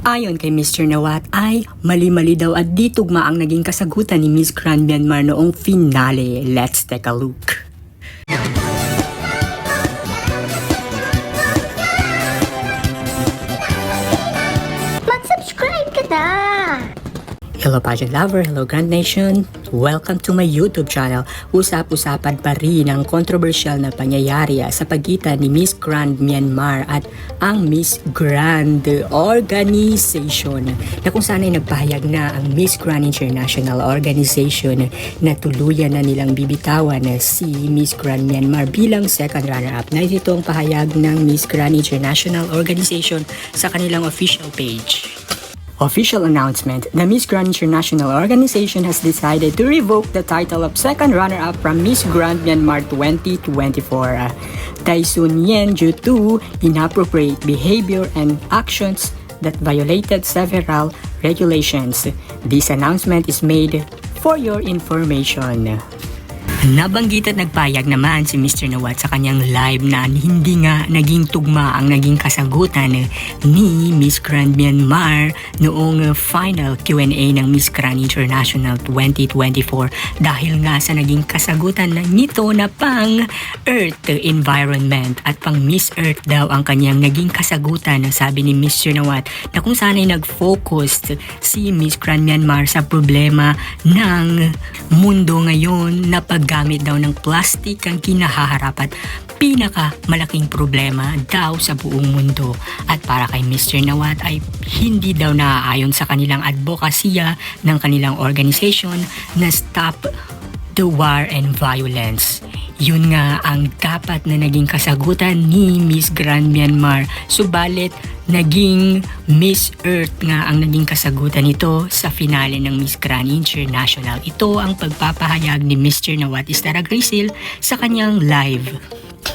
Ayon kay Mr. Nawat ay mali-mali daw at di tugma ang naging kasagutan ni Miss Grand Myanmar noong finale. Let's take a look. Mag-subscribe ka na! Hello pageant lover, hello Grand Nation, welcome to my YouTube channel. Usap-usapan pa rin ang controversial na pangyayari sa pagitan ni Miss Grand Myanmar at ang Miss Grand Organization na kung saan ay nagpahayag na ang Miss Grand International Organization na tuluyan na nilang bibitawan si Miss Grand Myanmar bilang second runner-up. Na ito ang pahayag ng Miss Grand International Organization sa kanilang official page. Official announcement, the Miss Grand International Organization has decided to revoke the title of second runner-up from Miss Grand Myanmar 2024. Taisun Yen due to inappropriate behavior and actions that violated several regulations. This announcement is made for your information. Nabanggit at nagpayag naman si Mr. Nawat sa kanyang live na hindi nga naging tugma ang naging kasagutan ni Miss Grand Myanmar noong final Q&A ng Miss Grand International 2024 dahil nga sa naging kasagutan nito na pang Earth Environment at pang Miss Earth daw ang kanyang naging kasagutan, sabi ni Mr. Nawat, na kung saan ay nag-focus si Miss Grand Myanmar sa problema ng mundo ngayon na paggamit daw ng plastic ang kinahaharap at pinakamalaking problema daw sa buong mundo. At para kay Mr. Nawat ay hindi daw naaayon sa kanilang advokasya ng kanilang organization na Stop the War and Violence. Yun nga ang dapat na naging kasagutan ni Miss Grand Myanmar. Subalit, naging Miss Earth nga ang naging kasagutan nito sa finale ng Miss Grand International. Ito ang pagpapahayag ni Mr. Nawat Istaragrisil sa kanyang live.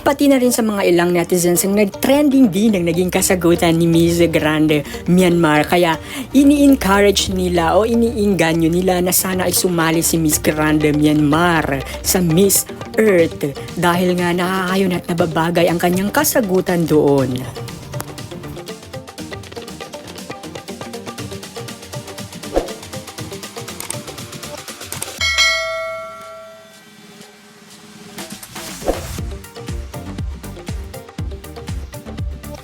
Pati na rin sa mga ilang netizens ang nag-trending din ang naging kasagutan ni Miss Grand Myanmar. Kaya ini-encourage nila o iniinganyo nila na sana ay sumali si Miss Grand Myanmar sa Miss Earth dahil nga nakakayon at nababagay ang kanyang kasagutan doon.